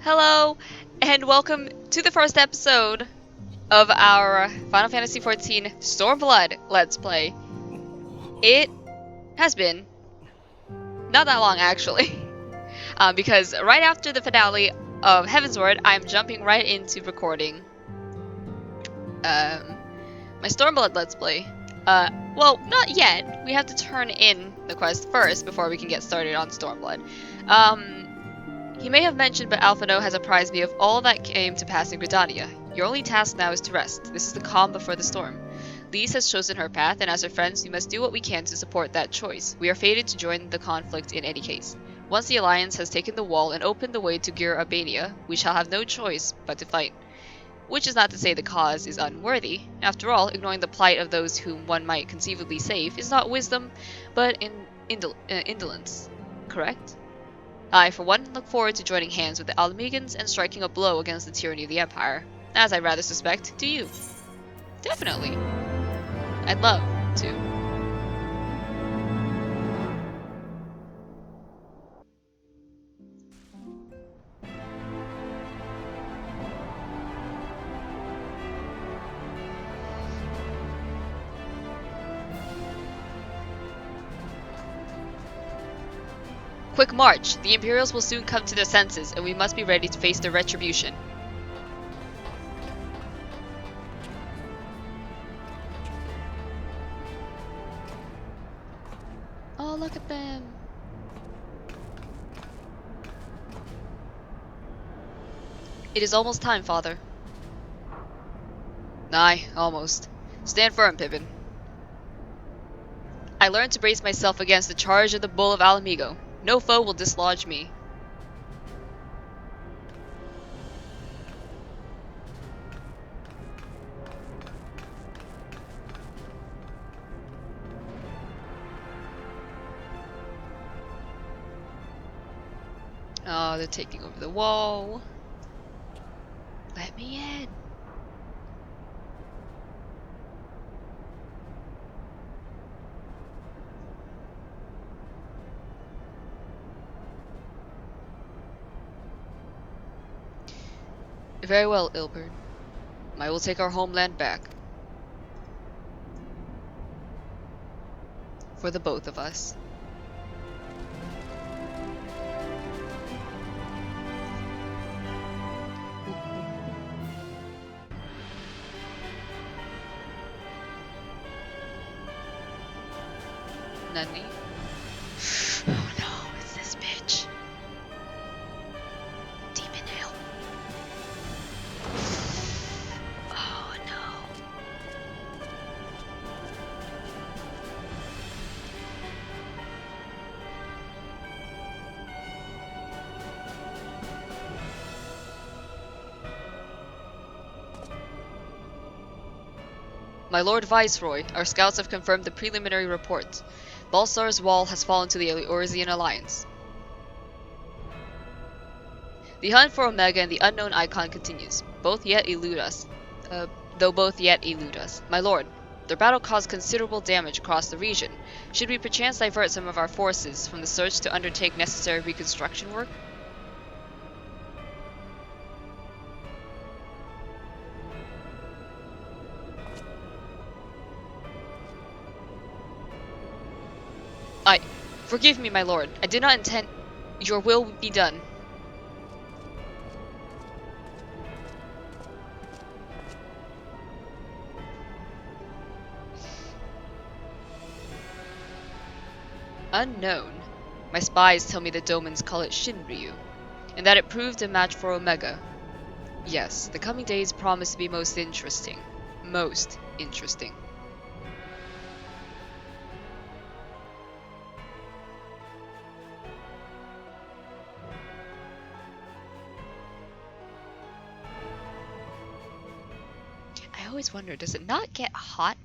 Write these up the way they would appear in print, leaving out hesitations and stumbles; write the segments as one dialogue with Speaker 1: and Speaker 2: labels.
Speaker 1: Hello, and welcome to the first episode of our Final Fantasy XIV Stormblood Let's Play. It has been not that long, actually, because right after the finale of Heavensward, I'm jumping right into recording my Stormblood Let's Play. Well, not yet. We have to turn in the quest first before we can get started on Stormblood. He may have mentioned, but Alphino has apprised me of all that came to pass in Gridania. Your only task now is to rest. This is the calm before the storm. Lise has chosen her path, and as her friends, we must do what we can to support that choice. We are fated to join the conflict in any case. Once the Alliance has taken the wall and opened the way to Gyr Abania, we shall have no choice but to fight. Which is not to say the cause is unworthy. After all, ignoring the plight of those whom one might conceivably save is not wisdom, but indolence. Correct? I, for one, look forward to joining hands with the Almegans and striking a blow against the tyranny of the Empire. As I rather suspect, do you? Definitely. I'd love to. Quick march! The Imperials will soon come to their senses, and we must be ready to face their retribution. Oh, look at them! It is almost time, Father. Aye, almost. Stand firm, Pippin. I learned to brace myself against the charge of the Bull of Alamigo. No foe will dislodge me. Oh, they're taking over the wall. Let me in. Very well, Ilbert. I will take our homeland back. For the both of us. Nani? Oh no, it's this bitch. Demon Hill. Oh no. My Lord Viceroy, our scouts have confirmed the preliminary report. Balsar's wall has fallen to the Eorzean Alliance. The hunt for Omega and the unknown icon continues. Though both yet elude us. My lord, their battle caused considerable damage across the region. Should we perchance divert some of our forces from the search to undertake necessary reconstruction work? Forgive me, my lord. I did not intend... Your will be done. Unknown. My spies tell me the Domans call it Shinryu, and that it proved a match for Omega. Yes, the coming days promise to be most interesting. Most interesting. I always wonder, does it not get hot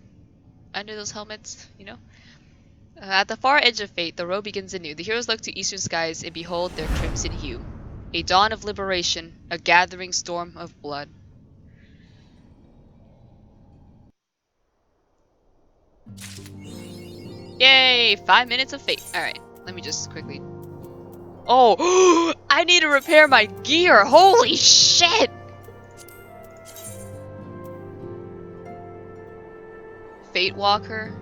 Speaker 1: under those helmets, you know? At the far edge of fate, the road begins anew. The heroes look to eastern skies and behold their crimson hue. A dawn of liberation, a gathering storm of blood. Yay! 5 minutes of fate. Alright, let me just quickly... Oh! I need to repair my gear. Holy shit! Fate Walker.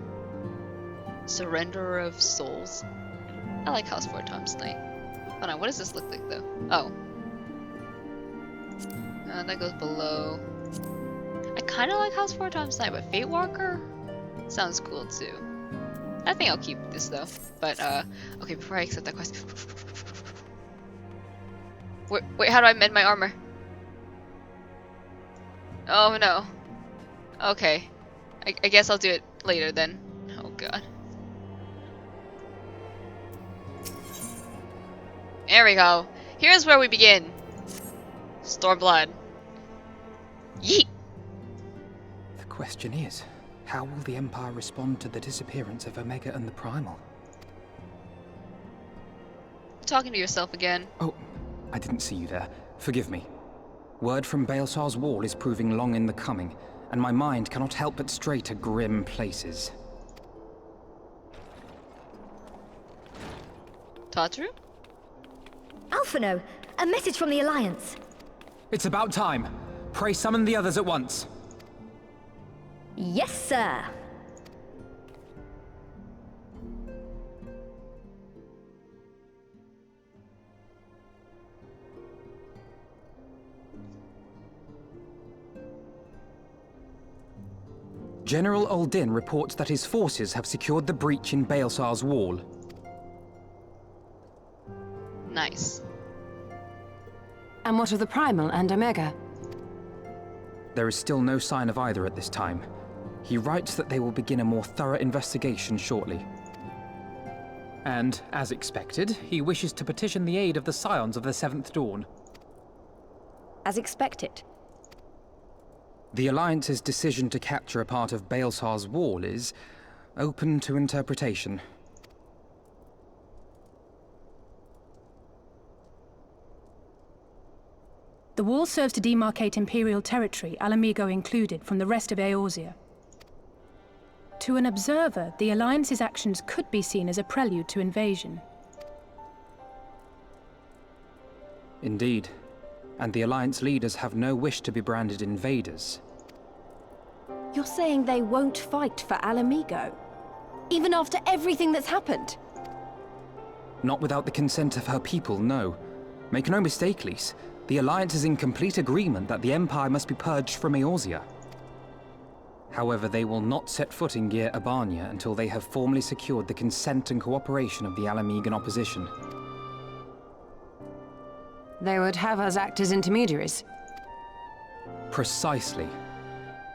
Speaker 1: Surrenderer of Souls. I like House 4 Times Night. Hold on, what does this look like though? Oh. That goes below. I kind of like House 4 Times Night, but Fate Walker sounds cool too. I think I'll keep this though. But, okay, before I accept that quest. Wait, how do I mend my armor? Oh no. Okay. I guess I'll do it later then. Oh god. There we go. Here's where we begin. Stormblood. Yeet!
Speaker 2: The question is, how will the Empire respond to the disappearance of Omega and the Primal?
Speaker 1: Talking to yourself again.
Speaker 2: Oh, I didn't see you there. Forgive me. Word from Baelsar's wall is proving long in the coming, and my mind cannot help but stray to grim places.
Speaker 1: Tatru?
Speaker 3: Alphino, a message from the Alliance.
Speaker 2: It's about time. Pray summon the others at once.
Speaker 3: Yes, sir.
Speaker 2: General Uldin reports that his forces have secured the breach in Baelsar's wall.
Speaker 1: Nice.
Speaker 4: And what of the Primal and Omega?
Speaker 2: There is still no sign of either at this time. He writes that they will begin a more thorough investigation shortly. And, as expected, he wishes to petition the aid of the Scions of the Seventh Dawn.
Speaker 3: As expected.
Speaker 2: The Alliance's decision to capture a part of Baelsar's wall is open to interpretation.
Speaker 5: The wall serves to demarcate Imperial territory, Alamigo included, from the rest of Eorzea. To an observer, the Alliance's actions could be seen as a prelude to invasion.
Speaker 2: Indeed. And the Alliance leaders have no wish to be branded invaders.
Speaker 3: You're saying they won't fight for Alamigo? Even after everything that's happened?
Speaker 2: Not without the consent of her people, no. Make no mistake, Lys. The Alliance is in complete agreement that the Empire must be purged from Eorzea. However, they will not set foot in Gyr Abania until they have formally secured the consent and cooperation of the Alamigan opposition.
Speaker 4: They would have us act as intermediaries.
Speaker 2: Precisely.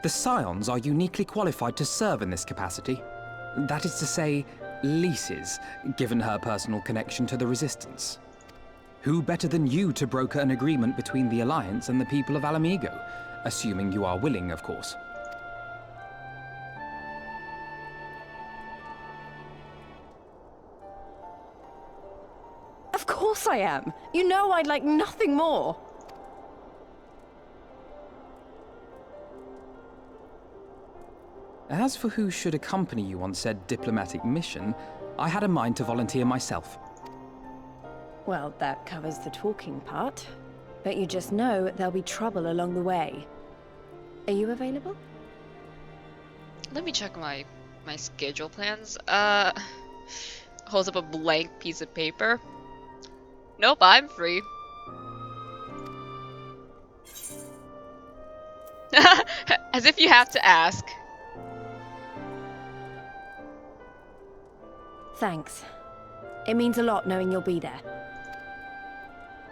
Speaker 2: The Scions are uniquely qualified to serve in this capacity. That is to say, Lys's, given her personal connection to the Resistance. Who better than you to broker an agreement between the Alliance and the people of Alamigo? Assuming you are willing, of course.
Speaker 3: Of course I am. You know I'd like nothing more.
Speaker 2: As for who should accompany you on said diplomatic mission, I had a mind to volunteer myself.
Speaker 3: Well, that covers the talking part. But you just know there'll be trouble along the way. Are you available?
Speaker 1: Let me check my schedule plans. Holds up a blank piece of paper. Nope, I'm free. As if you have to ask.
Speaker 3: Thanks. It means a lot knowing you'll be there.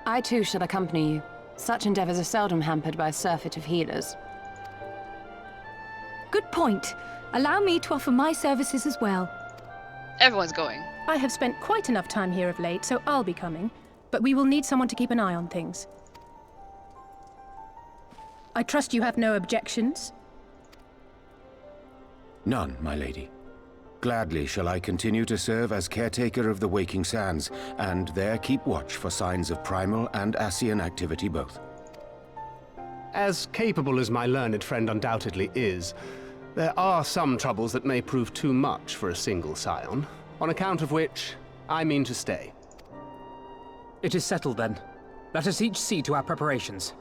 Speaker 4: I too shall accompany you. Such endeavors are seldom hampered by a surfeit of healers.
Speaker 5: Good point. Allow me to offer my services as well.
Speaker 1: Everyone's going.
Speaker 5: I have spent quite enough time here of late, so I'll be coming. But we will need someone to keep an eye on things. I trust you have no objections?
Speaker 6: None, my lady. Gladly shall I continue to serve as caretaker of the Waking Sands, and there keep watch for signs of primal and Ascian activity both.
Speaker 7: As capable as my learned friend undoubtedly is, there are some troubles that may prove too much for a single scion, on account of which I mean to stay.
Speaker 2: It is settled then. Let us each see to our preparations.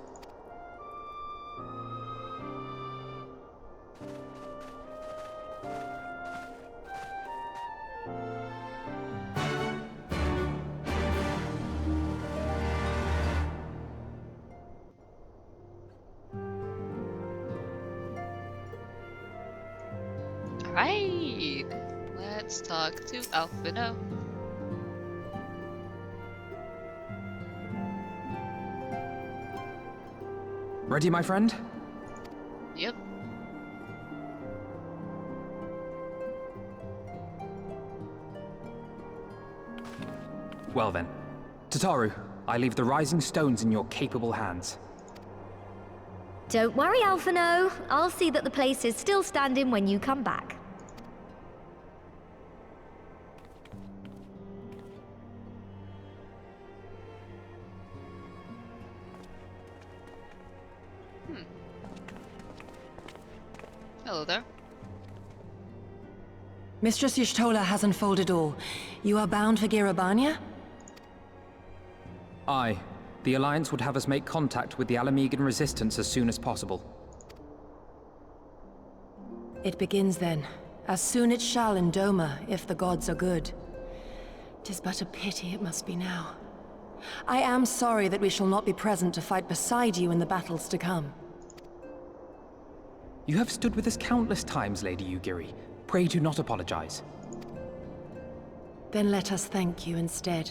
Speaker 1: Alright, let's talk to Alphino.
Speaker 2: Ready, my friend?
Speaker 1: Yep.
Speaker 2: Well then. Tataru, I leave the rising stones in your capable hands.
Speaker 8: Don't worry, Alphino. I'll see that the place is still standing when you come back.
Speaker 1: Hello there.
Speaker 4: Mistress Y'shtola has unfolded all. You are bound for Gyr Abania?
Speaker 2: Aye. The Alliance would have us make contact with the Alamegan resistance as soon as possible.
Speaker 4: It begins then. As soon it shall in Doma, if the gods are good. 'Tis but a pity it must be now. I am sorry that we shall not be present to fight beside you in the battles to come.
Speaker 2: You have stood with us countless times, Lady Yugiri. Pray do not apologize.
Speaker 4: Then let us thank you instead.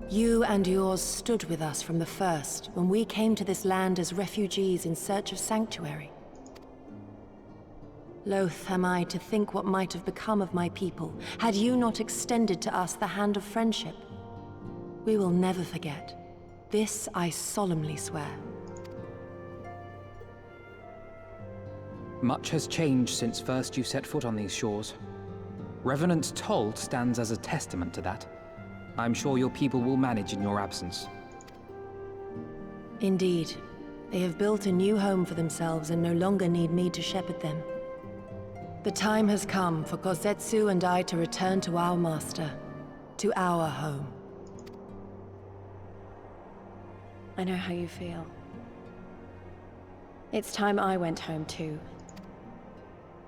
Speaker 4: You and yours stood with us from the first, when we came to this land as refugees in search of sanctuary. Loath am I to think what might have become of my people, had you not extended to us the hand of friendship. We will never forget. This I solemnly swear.
Speaker 2: Much has changed since first you set foot on these shores. Revenant's toll stands as a testament to that. I'm sure your people will manage in your absence.
Speaker 4: Indeed. They have built a new home for themselves and no longer need me to shepherd them. The time has come for Kozetsu and I to return to our master, to our home.
Speaker 3: I know how you feel. It's time I went home too.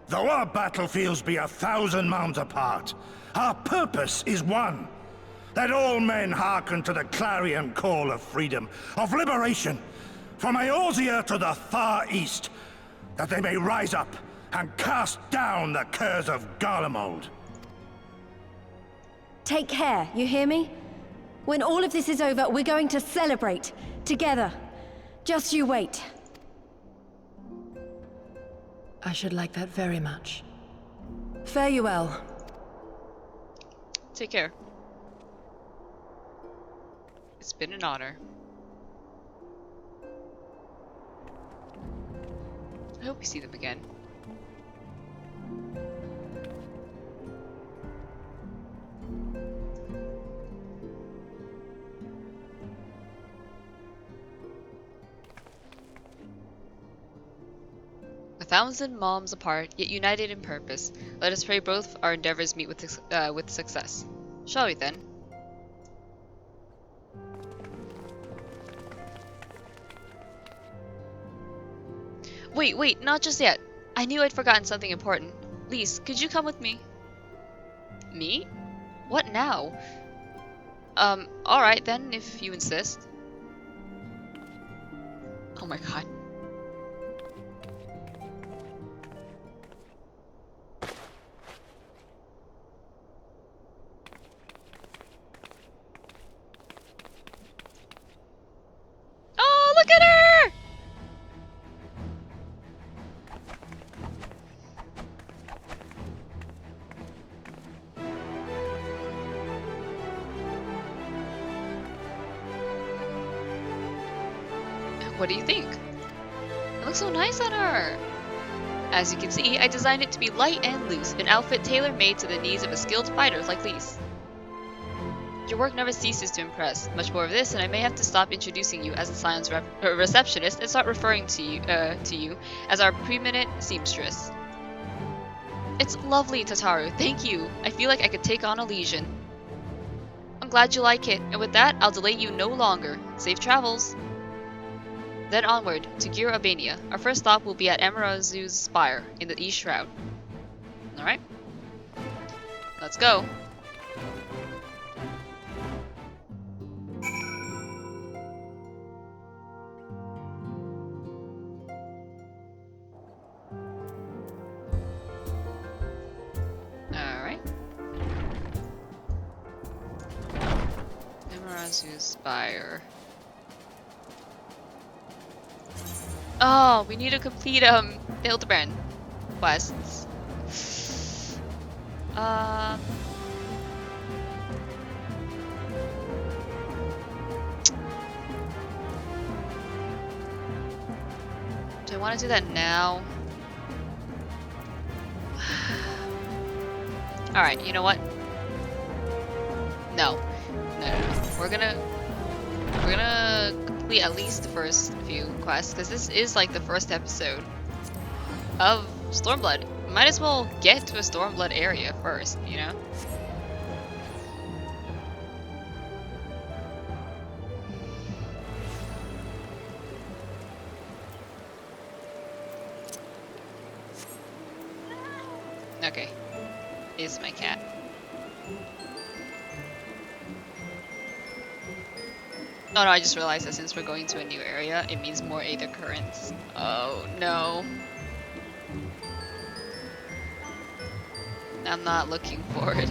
Speaker 9: Though our battlefields be 1,000 mounds apart, our purpose is one. Let all men hearken to the clarion call of freedom, of liberation, from Eorzea to the far east, that they may rise up and cast down the curse of Garlemald.
Speaker 3: Take care, you hear me? When all of this is over, we're going to celebrate. Together. Just you wait.
Speaker 4: I should like that very much. Fare you well.
Speaker 1: Take care. It's been an honor. I hope we see them again. A 1,000 moms apart, yet united in purpose. Let us pray both our endeavors meet with success. Shall we then? Wait, not just yet. I knew I'd forgotten something important. Lise, could you come with me? Me? What now? Alright then, if you insist. Oh my god. Oh, look at her! What do you think? It looks so nice on her! As you can see, I designed it to be light and loose, an outfit tailor-made to the needs of a skilled fighter like Lise. Your work never ceases to impress. Much more of this, and I may have to stop introducing you as a science receptionist and start referring to you as our preeminent seamstress. It's lovely, Tataru. Thank you. I feel like I could take on a legion. I'm glad you like it. And with that, I'll delay you no longer. Safe travels. Then onward to Gyr Abania. Our first stop will be at Emirazu's Spire in the East Shroud. Alright. Let's go. Alright. Emirazu's Spire. Oh, we need to complete Hildebrand quests. Do I want to do that now? Alright, you know what? No. No. We're gonna complete at least the first few quests, because this is like the first episode of Stormblood. Might as well get to a Stormblood area first, you know? Okay. Is my cat. Oh no, I just realized that since we're going to a new area, it means more Aether Currents. Oh no. I'm not looking forward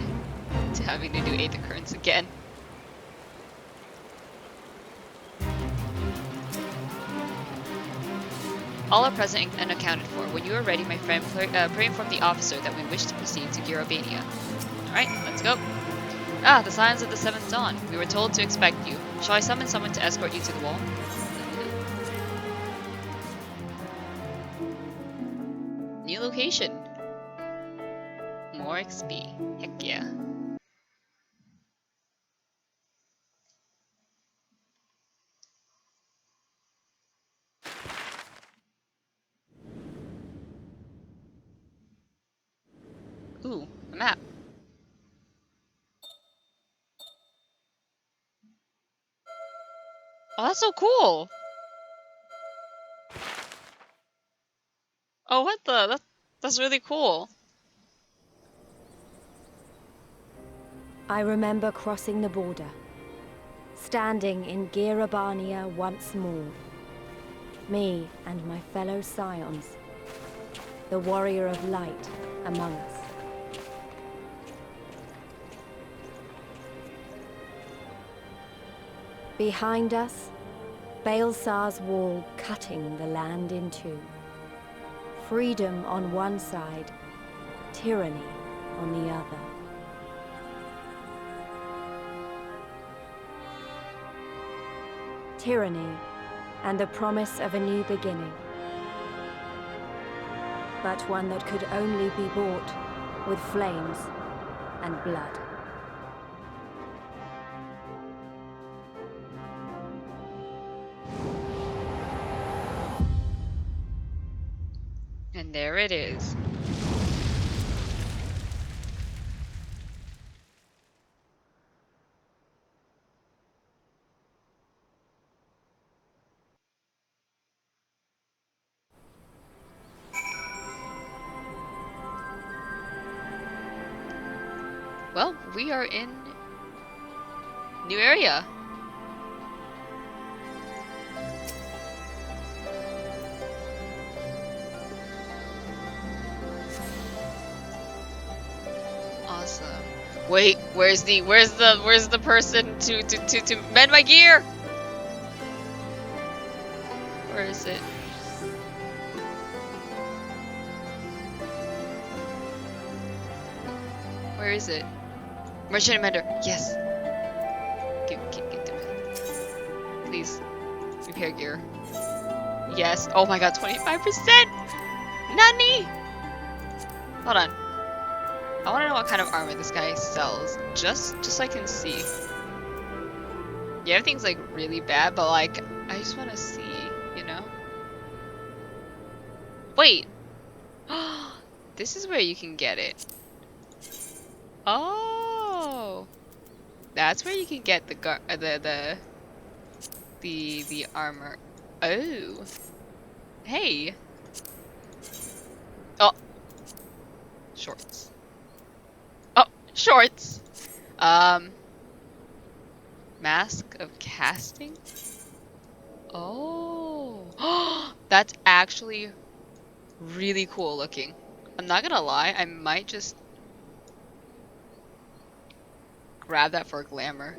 Speaker 1: to having to do Aether Currents again. All are present and accounted for. When you are ready, my friend, pray inform the officer that we wish to proceed to Gyr Abania. Alright, let's go. Ah, the signs of the 7th dawn. We were told to expect you. Shall I summon someone to escort you to the wall? New location. More XP. Heck yeah. Ooh, a map. Oh, that's so cool! Oh, what the? That's really cool.
Speaker 3: I remember crossing the border, standing in Gyr Abania once more. Me and my fellow scions, the warrior of light among us. Behind us, Baelsar's wall cutting the land in two. Freedom on one side, tyranny on the other. Tyranny and the promise of a new beginning. But one that could only be bought with flames and blood.
Speaker 1: And there it is. Well, we are in new area. Awesome. Wait, where's the person to mend my gear? Where is it? Where is it? Merchant Mender, yes. Give to me. Please. Repair gear. Yes. Oh my god, 25%! Nani! Hold on. I want to know what kind of armor this guy sells. Just so I can see. Yeah, everything's like really bad, but like, I just want to see, you know? Wait! This is where you can get it. Oh! That's where you can get the armor. Oh. Hey. Oh. Shorts. Oh, shorts. Mask of casting? Oh. That's actually really cool looking. I'm not gonna lie, I might just grab that for glamour.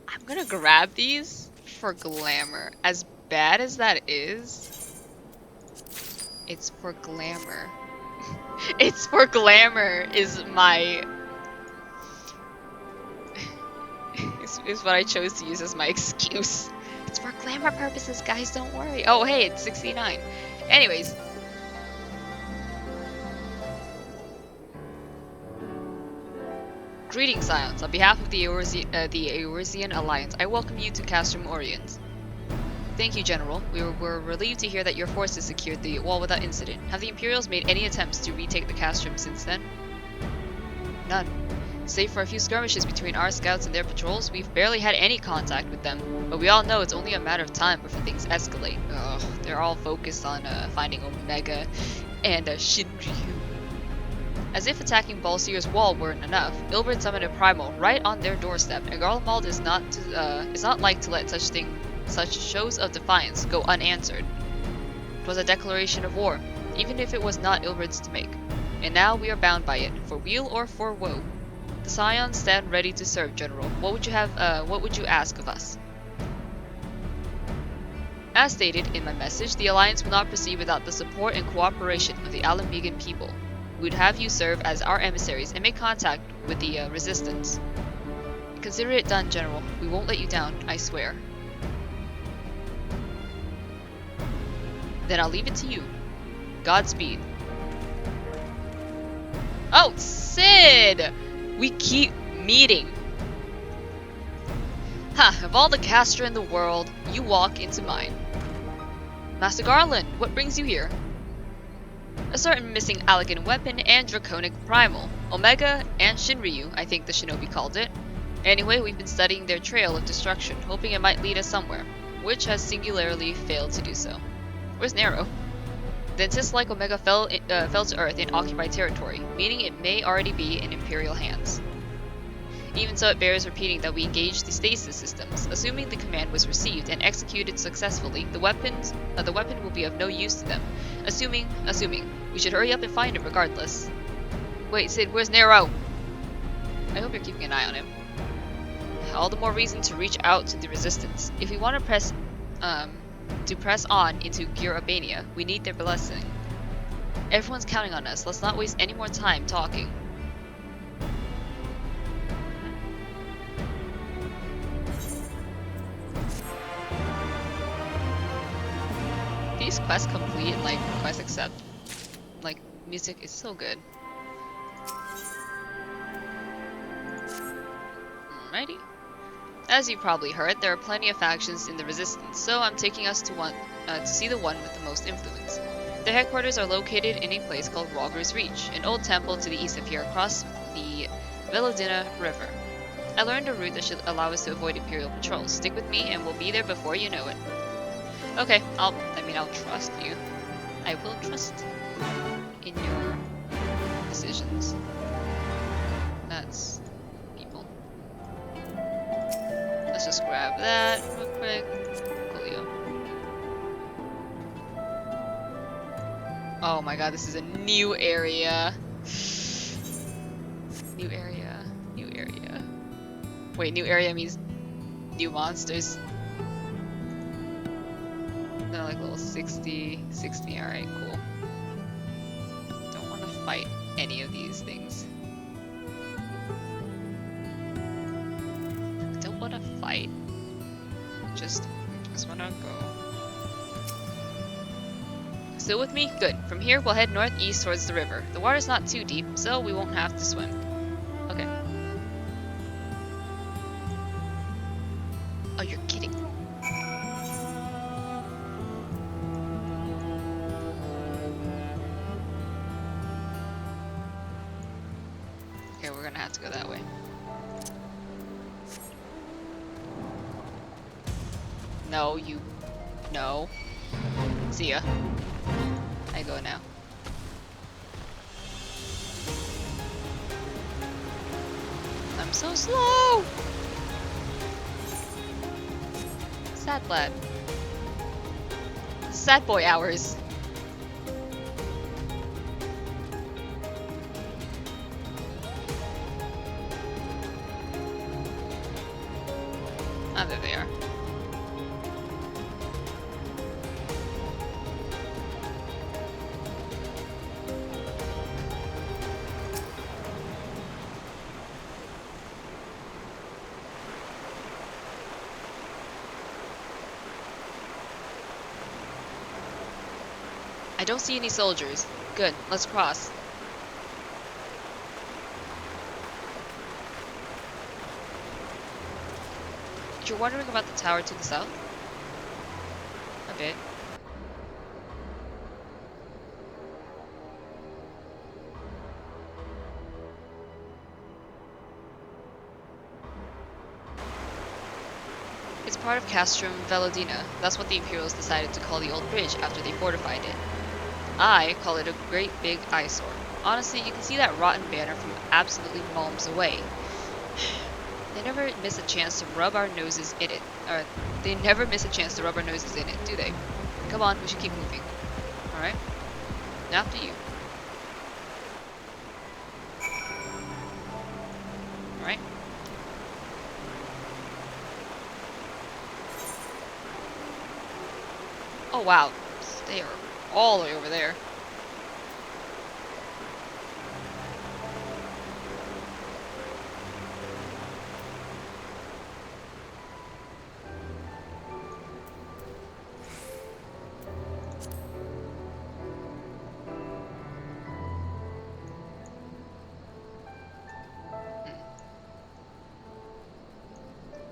Speaker 1: I'm gonna grab these for glamour. As bad as that is, it's for glamour. It's for glamour is my... is what I chose to use as my excuse. It's for glamour purposes, guys, don't worry. Oh, hey, it's 69. Anyways. Greetings, Scions. On behalf of the Eorzean Alliance, I welcome you to Castrum Orient. Thank you, General. We were relieved to hear that your forces secured the wall without incident. Have the Imperials made any attempts to retake the Castrum since then? None. Save for a few skirmishes between our scouts and their patrols, we've barely had any contact with them. But we all know it's only a matter of time before things escalate. Ugh, they're all focused on finding Omega and Shinryu. As if attacking Balseir's wall weren't enough, Ilbert summoned a primal right on their doorstep, and Garlemald is not like to let such shows of defiance go unanswered. It was a declaration of war, even if it was not Ilbert's to make. And now we are bound by it, for weal or for woe. The Scions stand ready to serve, General. What would you ask of us? As stated in my message, the Alliance will not proceed without the support and cooperation of the Alamegan people. We would have you serve as our emissaries and make contact with the Resistance. Consider it done, General. We won't let you down, I swear. Then I'll leave it to you. Godspeed. Oh, Sid! We keep meeting. Ha, of all the Castra in the world, you walk into mine. Master Garland, what brings you here? A certain missing Allegan weapon and draconic primal. Omega and Shinryu, I think the shinobi called it. Anyway, we've been studying their trail of destruction, hoping it might lead us somewhere, which has singularly failed to do so. Where's Nero? The Antis-like Omega fell to Earth in occupied territory, meaning it may already be in Imperial hands. Even so, it bears repeating that we engaged the stasis systems. Assuming the command was received and executed successfully, the weapon will be of no use to them. Assuming, we should hurry up and find it regardless. Wait, Sid, where's Nero? I hope you're keeping an eye on him. All the more reason to reach out to the Resistance. If we want to press on into Gyr Abania, we need their blessing. Everyone's counting on us. Let's not waste any more time talking. These quests complete and quests accept. Music is so good. Alrighty. As you probably heard, there are plenty of factions in the Resistance, so I'm taking us to see the one with the most influence. Their headquarters are located in a place called Rhalger's Reach, an old temple to the east of here across the Velodina River. I learned a route that should allow us to avoid Imperial patrols. Stick with me and we'll be there before you know it. Okay, I'll trust you. I will trust in your decisions. That's people. Let's just grab that real quick. Coolio. Oh my god, this is a new area. New area. Wait, new area means new monsters. They're like level 60, alright, cool. Don't want to fight any of these things. Don't want to fight. Just want to go. Still with me? Good. From here, we'll head northeast towards the river. The water's not too deep, so we won't have to swim. Okay. Oh, you're kidding. Okay, we're gonna have to go that way. No, you... No. See ya. I go now. I'm so slow! Sad lad. Sad boy hours. Ah, there they are. I don't see any soldiers. Good, let's cross. You're wondering about the tower to the south? A bit. It's part of Castrum Velodina. That's what the Imperials decided to call the old bridge after they fortified it. I call it a great big eyesore. Honestly, you can see that rotten banner from absolutely miles away. They never miss a chance to rub our noses in it. Or, they never miss a chance to rub our noses in it, do they? Come on, we should keep moving. Alright? After you. Alright? Oh wow, they are all the way over there.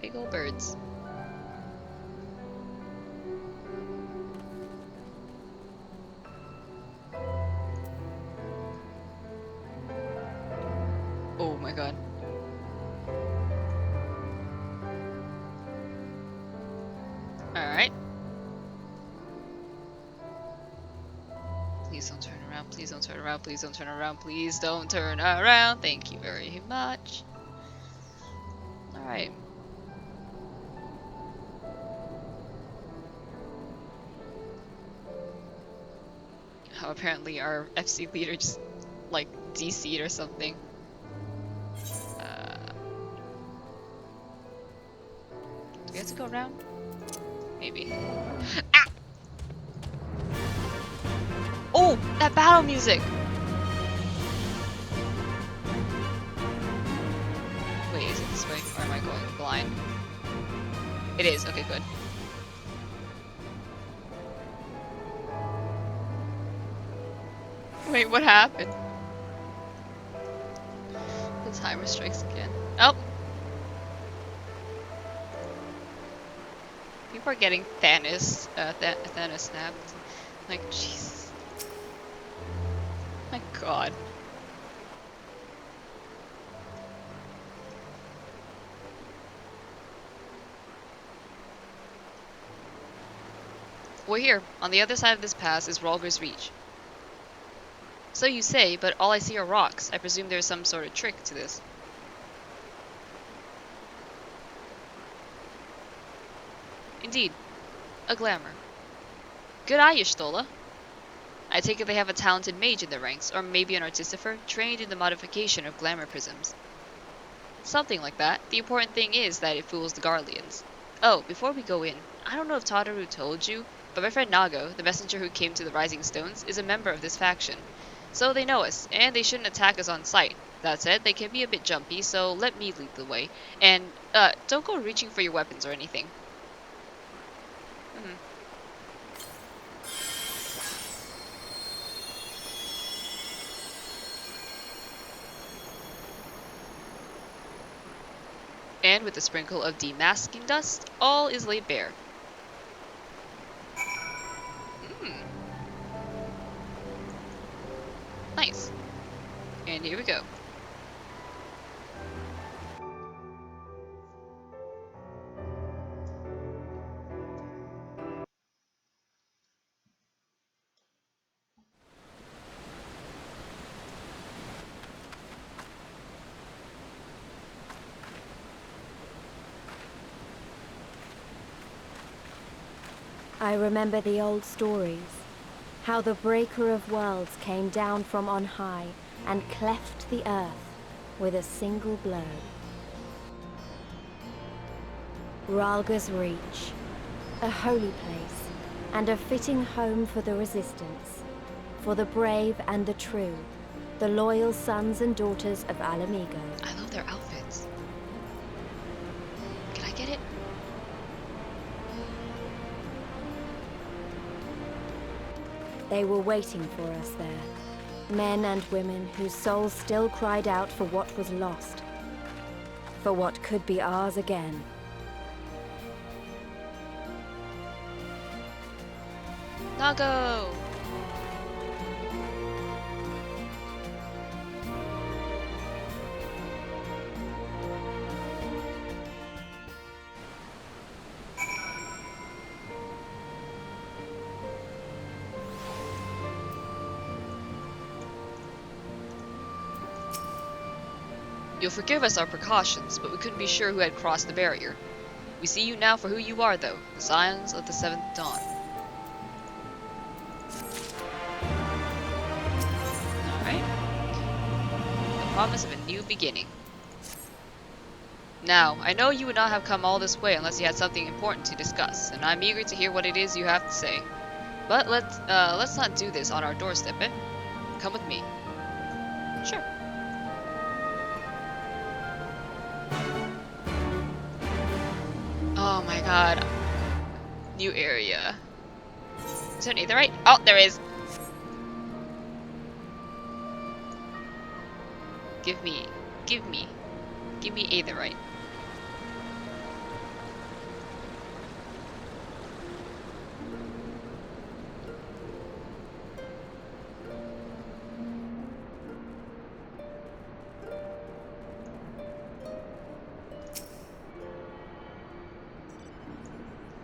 Speaker 1: Big old birds. Oh my god. Alright. Please don't turn around, please don't turn around, please don't turn around, please don't turn around. Thank you very much. Alright. How apparently our FC leader just like DC'd or something. Do we have to go around? Maybe. Ah! Oh, that battle music! Wait, is it this way? Or am I going blind? It is, okay, good. Wait, what happened? The timer strikes again. Oh! People are getting Thanos snapped. Like, Jesus. My god. We're here. On the other side of this pass is Rhalger's Reach. So you say, but all I see are rocks. I presume there's some sort of trick to this. Indeed. A glamour. Good eye, Y'shtola. I take it they have a talented mage in their ranks, or maybe an artificer trained in the modification of glamour prisms. Something like that. The important thing is that it fools the Garleans. Oh, before we go in, I don't know if Tadaru told you, but my friend Nago, the messenger who came to the Rising Stones, is a member of this faction. So they know us, and they shouldn't attack us on sight. That said, they can be a bit jumpy, so let me lead the way. And, don't go reaching for your weapons or anything. And with a sprinkle of demasking dust, all is laid bare. Nice. And here we go.
Speaker 3: I remember the old stories. How the Breaker of Worlds came down from on high and cleft the earth with a single blow. Rhalger's Reach, a holy place, and a fitting home for the Resistance, for the brave and the true, the loyal sons and daughters of Alamigo.
Speaker 1: I love their outfits. Can I get it?
Speaker 3: They were waiting for us there. Men and women whose souls still cried out for what was lost. For what could be ours again.
Speaker 1: Nago! You'll forgive us our precautions, but we couldn't be sure who had crossed the barrier. We see you now for who you are, though, the Scions of the Seventh Dawn. Alright. The promise of a new beginning. Now, I know you would not have come all this way unless you had something important to discuss, and I'm eager to hear what it is you have to say. But let's not do this on our doorstep, eh? Come with me. Sure. Oh my god. New area. Is there an aetherite? Oh, there is. Give me aetherite.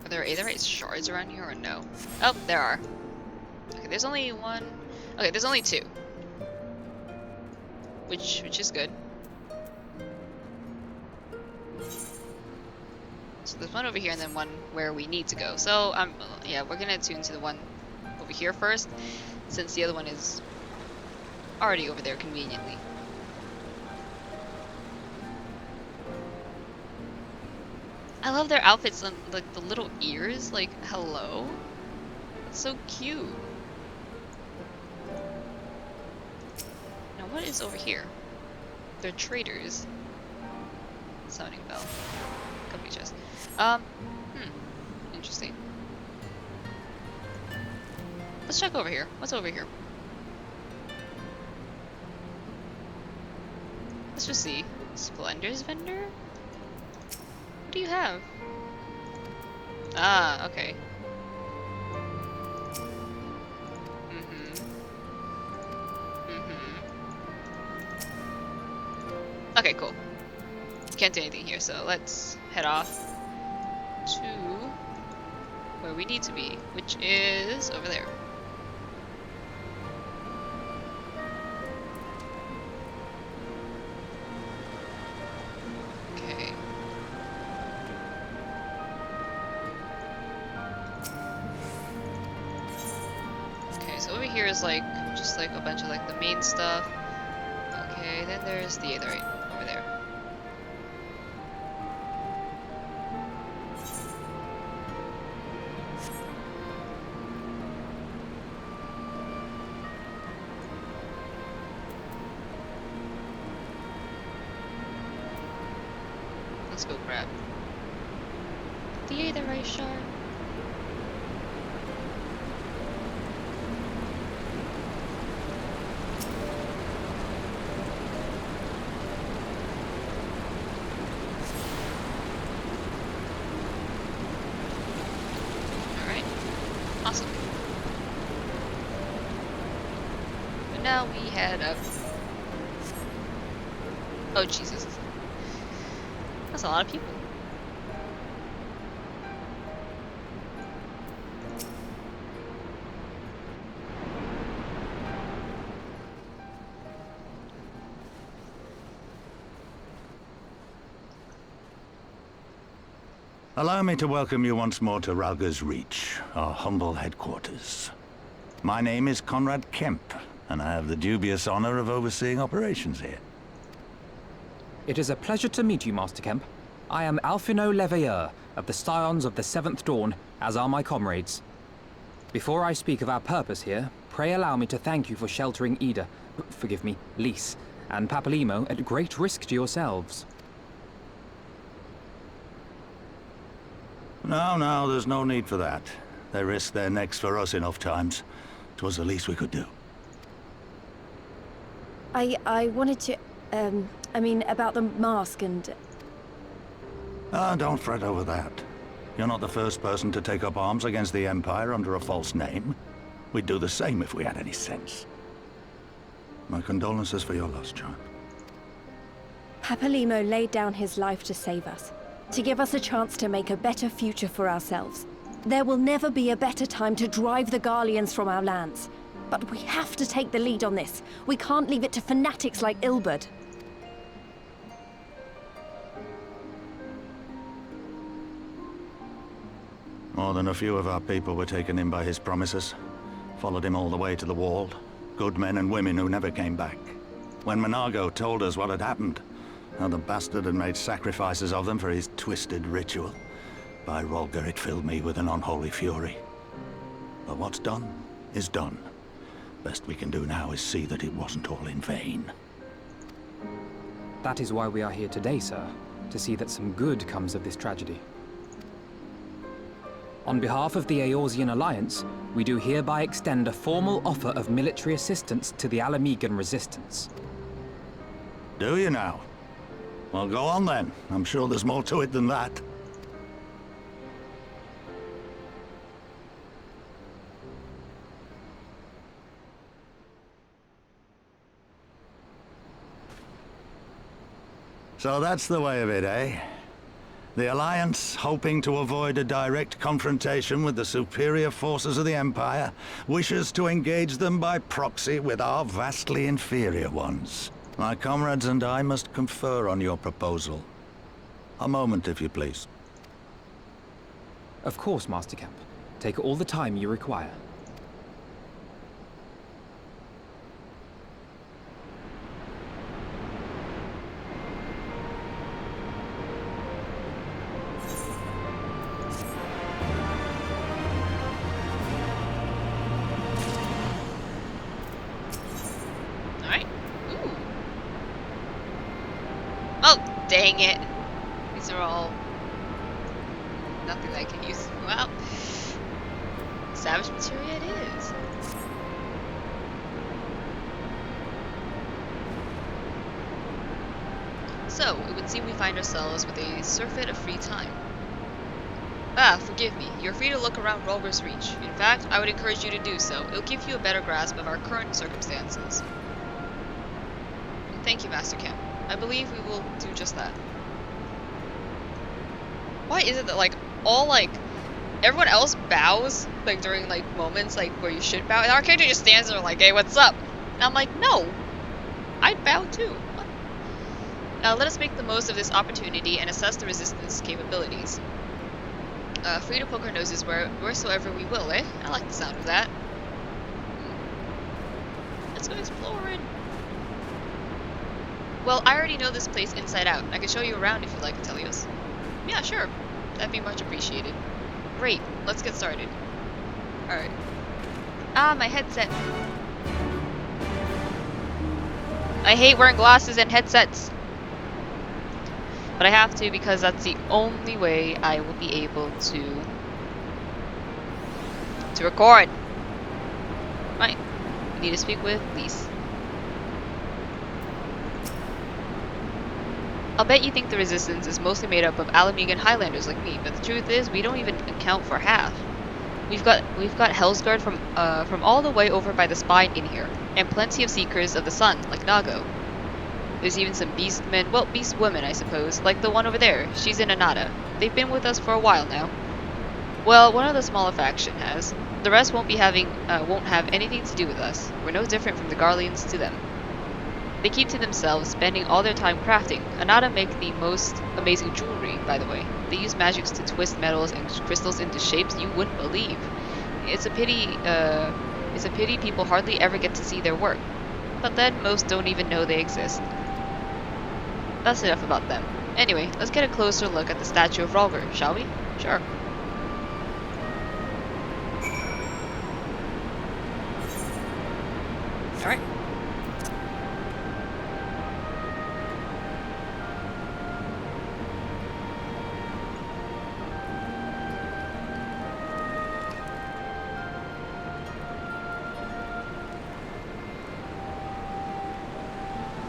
Speaker 1: Are there aetherite shards around here or no? Oh, there are. Okay, there's only one. Okay, there's only two. Which is good. So there's one over here and then one where we need to go. So yeah, we're gonna tune to the one over here first, since the other one is already over there conveniently. I love their outfits and like the little ears, like hello. It's so cute. Now what is over here? They're traders. Summoning bell. Company chest. Interesting. Let's check over here. What's over here? Let's just see. Splendor's vendor? What do you have? Ah, okay. Okay, cool. Can't do anything here, so let's head off to where we need to be, which is over there. Okay. Okay, so over here is like just like a bunch of like the main stuff. Okay, then there's the aetherite over there. Let's go grab the aetherite shard. Awesome. And now we head up. Oh Jesus. That's a lot of people.
Speaker 10: Allow me to welcome you once more to Rhalger's Reach, our humble headquarters. My name is Conrad Kemp, and I have the dubious honor of overseeing operations here.
Speaker 2: It is a pleasure to meet you, Master Kemp. I am Alphino Leveilleur, of the Scions of the Seventh Dawn, as are my comrades. Before I speak of our purpose here, pray allow me to thank you for sheltering Ida, forgive me, Lys, and Papalymo at great risk to yourselves.
Speaker 10: No, there's no need for that. They risked their necks for us enough times. 'Twas the least we could do.
Speaker 3: I wanted to, I mean, about the mask and...
Speaker 10: Don't fret over that. You're not the first person to take up arms against the Empire under a false name. We'd do the same if we had any sense. My condolences for your loss, child.
Speaker 3: Papalymo laid down his life to save us, to give us a chance to make a better future for ourselves. There will never be a better time to drive the Garleans from our lands. But we have to take the lead on this. We can't leave it to fanatics like Ilberd.
Speaker 10: More than a few of our people were taken in by his promises. Followed him all the way to the wall. Good men and women who never came back. When Monargo told us what had happened, how the bastard had made sacrifices of them for his twisted ritual, by Rhalger it filled me with an unholy fury. But what's done is done. Best we can do now is see that it wasn't all in vain.
Speaker 2: That is why we are here today, sir, to see that some good comes of this tragedy. On behalf of the Eorzean Alliance, we do hereby extend a formal offer of military assistance to the Alamegan resistance.
Speaker 10: Do you now? Well, go on then. I'm sure there's more to it than that. So that's the way of it, eh? The Alliance, hoping to avoid a direct confrontation with the superior forces of the Empire, wishes to engage them by proxy with our vastly inferior ones. My comrades and I must confer on your proposal. A moment, if you please.
Speaker 2: Of course, Master Kemp. Take all the time you require.
Speaker 1: Dang it. These are all nothing I can use. Well, savage materia it is. So, it would seem we find ourselves with a surfeit of free time. Forgive me. You're free to look around Rhalger's Reach. In fact, I would encourage you to do so. It'll give you a better grasp of our current circumstances. Thank you, Master Kemp. I believe we will do just that. Why is it that, like, everyone else bows, like, during, like, moments, like, where you should bow, and our character just stands there like, hey, what's up? And I'm like, no! I'd bow too. What? Now, let us make the most of this opportunity and assess the resistance capabilities. Free to poke our noses wheresoever we will, eh? I like the sound of that. Let's go exploring. Well, I already know this place inside out. I can show you around if you'd like, Atelios. Yeah, sure. That'd be much appreciated. Great. Let's get started. Alright. My headset. I hate wearing glasses and headsets. But I have to because that's the only way I will be able to record. Right. We need to speak with Lys. I'll bet you think the Resistance is mostly made up of Alamegan Highlanders like me, but the truth is we don't even account for half. We've got Hellsguard from all the way over by the spine in here, and plenty of Seekers of the Sun like Nago. There's even some beastmen, well, beastwomen I suppose, like the one over there. She's in Anata. They've been with us for a while now. Well, one of the smaller faction has. The rest won't have anything to do with us. We're no different from the Garleans to them. They keep to themselves, spending all their time crafting. Anata make the most amazing jewelry, by the way. They use magics to twist metals and crystals into shapes you wouldn't believe. It's a pity people hardly ever get to see their work. But then most don't even know they exist. That's enough about them. Anyway, let's get a closer look at the statue of Rhalger, shall we? Sure. Alright.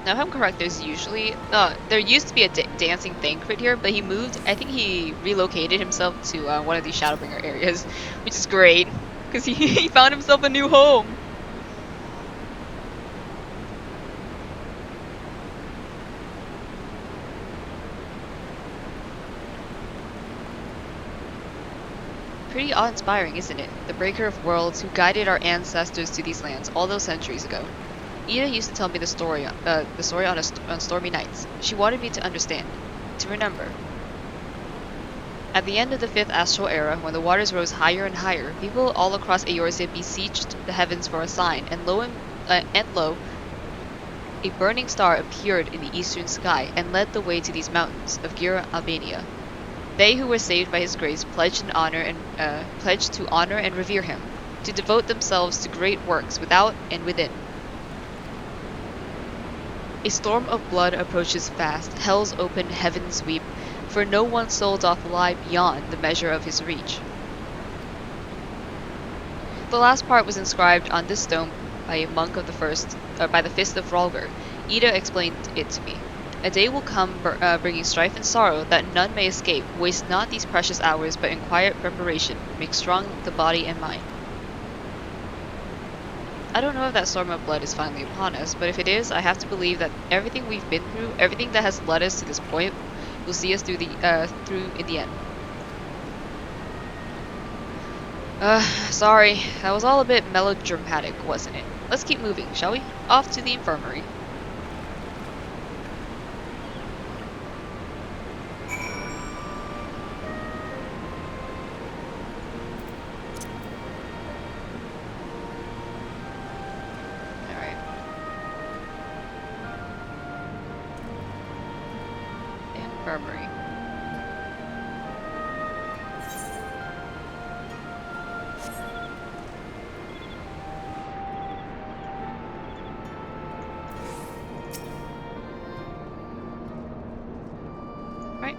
Speaker 1: Now, if I'm correct, there used to be a dancing Thancred here, but he moved. I think he relocated himself to one of these Shadowbringer areas, which is great, because he found himself a new home. Pretty awe-inspiring, isn't it? The Breaker of Worlds who guided our ancestors to these lands all those centuries ago. Ida used to tell me the story on stormy nights. She wanted me to understand, to remember. At the end of the 5th Astral Era, when the waters rose higher and higher, people all across Eorzea beseeched the heavens for a sign, and lo, a burning star appeared in the eastern sky and led the way to these mountains of Gyr Abania. They who were saved by his grace pledged to honor and revere him, to devote themselves to great works without and within. A storm of blood approaches fast, hell's open, heavens weep, for no one soul doth lie beyond the measure of his reach. The last part was inscribed on this stone by a monk of by the fist of Rhalger. Ida explained it to me. A day will come bringing strife and sorrow that none may escape. Waste not these precious hours, but in quiet preparation make strong the body and mind. I don't know if that storm of blood is finally upon us, but if it is, I have to believe that everything we've been through, everything that has led us to this point, will see us through in the end. Sorry, that was all a bit melodramatic, wasn't it? Let's keep moving, shall we? Off to the Infirmary. Infirmary. Right.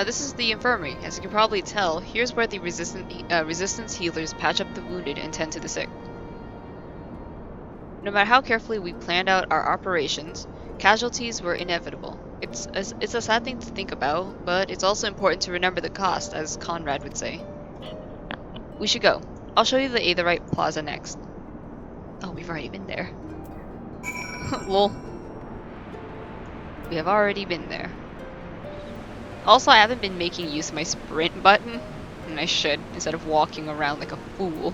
Speaker 1: This is the Infirmary. As you can probably tell, here's where the resistance healers patch up the wounded and tend to the sick. No matter how carefully we planned out our operations, casualties were inevitable. It's a sad thing to think about, but it's also important to remember the cost, as Conrad would say. We should go. I'll show you the Aetherite Plaza next. Oh, we've already been there. Lol. We have already been there. Also, I haven't been making use of my sprint button, and I should, instead of walking around like a fool.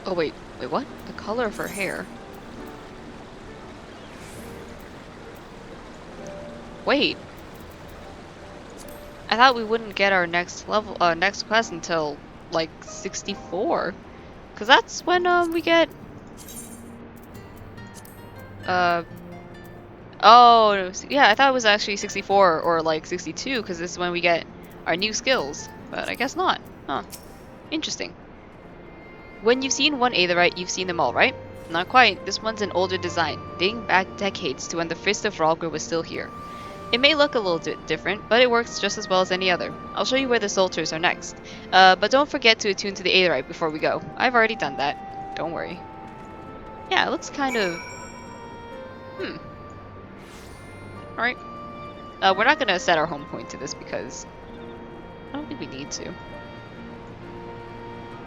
Speaker 1: Oh wait, what? The color of her hair. Wait. I thought we wouldn't get our next quest until like 64. 'Cause that's when we get oh, yeah, I thought it was actually 64 or like 62 because this is when we get our new skills, but I guess not. Huh. Interesting. When you've seen one Aetherite, you've seen them all, right? Not quite. This one's an older design, dating back decades to when the Fist of Rhalger was still here. It may look a little different, but it works just as well as any other. I'll show you where the Soldiers are next. But don't forget to attune to the Aetherite before we go. I've already done that. Don't worry. Yeah, it looks kind of... Alright. We're not gonna set our home point to this because I don't think we need to.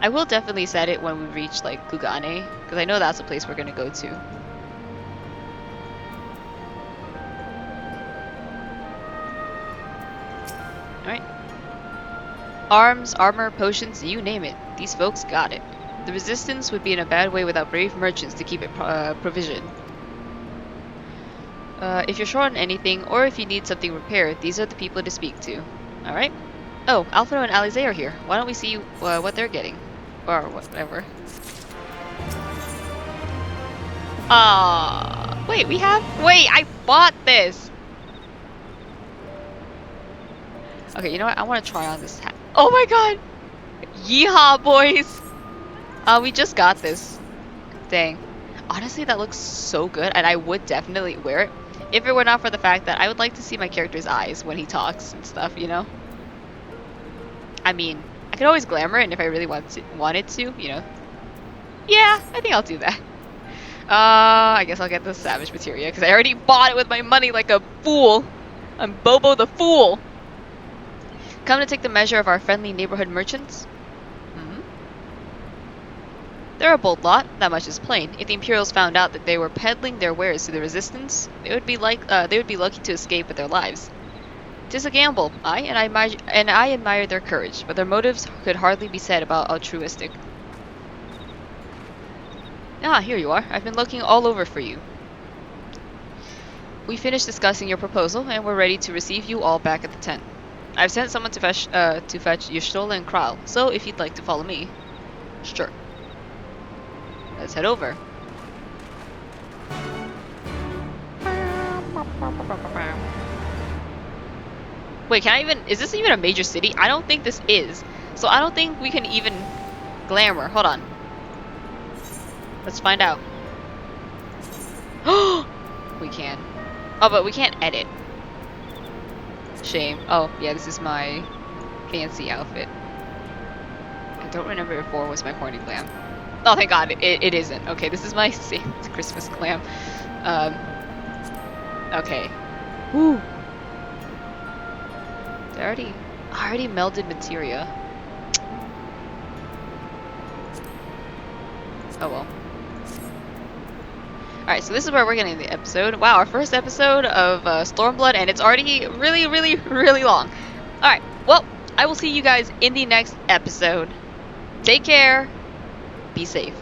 Speaker 1: I will definitely set it when we reach, like, Kugane, because I know that's a place we're gonna go to. Arms, armor, potions, you name it. These folks got it. The Resistance would be in a bad way without brave merchants to keep it provisioned. If you're short on anything, or if you need something repaired, these are the people to speak to. Alright? Oh, Alphino and Alize are here. Why don't we see what they're getting? Or whatever. Wait, wait, I bought this! Okay, you know what? I want to try on this hat. Oh my god! Yeehaw, boys! We just got this. Dang. Honestly, that looks so good, and I would definitely wear it if it were not for the fact that I would like to see my character's eyes when he talks and stuff, you know? I mean, I could always glamour it, and if I really wanted to, you know? Yeah, I think I'll do that. I guess I'll get the Savage Materia, because I already bought it with my money like a fool. I'm Bobo the Fool. Come to take the measure of our friendly neighborhood merchants? They're a bold lot, that much is plain. If the Imperials found out that they were peddling their wares to the Resistance, they would be lucky to escape with their lives. 'Tis a gamble, and I admire their courage, but their motives could hardly be said about altruistic. Ah, here you are. I've been looking all over for you. We finished discussing your proposal, and we're ready to receive you all back at the tent. I've sent someone to fetch Ystol and Kral, so if you'd like to follow me, sure. Let's head over. Wait, can I even... Is this even a major city? I don't think this is. So I don't think we can even glamour. Hold on. Let's find out. We can. Oh, but we can't edit. Shame. Oh, yeah, this is my fancy outfit. I don't remember if 4 was my corny glam. Oh, thank God, it isn't. Okay, this is my Christmas glam. Okay. Woo. I already melded materia. Oh well. Alright, so this is where we're getting the episode. Wow, our first episode of Stormblood, and it's already really, really, really long. Alright, well, I will see you guys in the next episode. Take care. Be safe.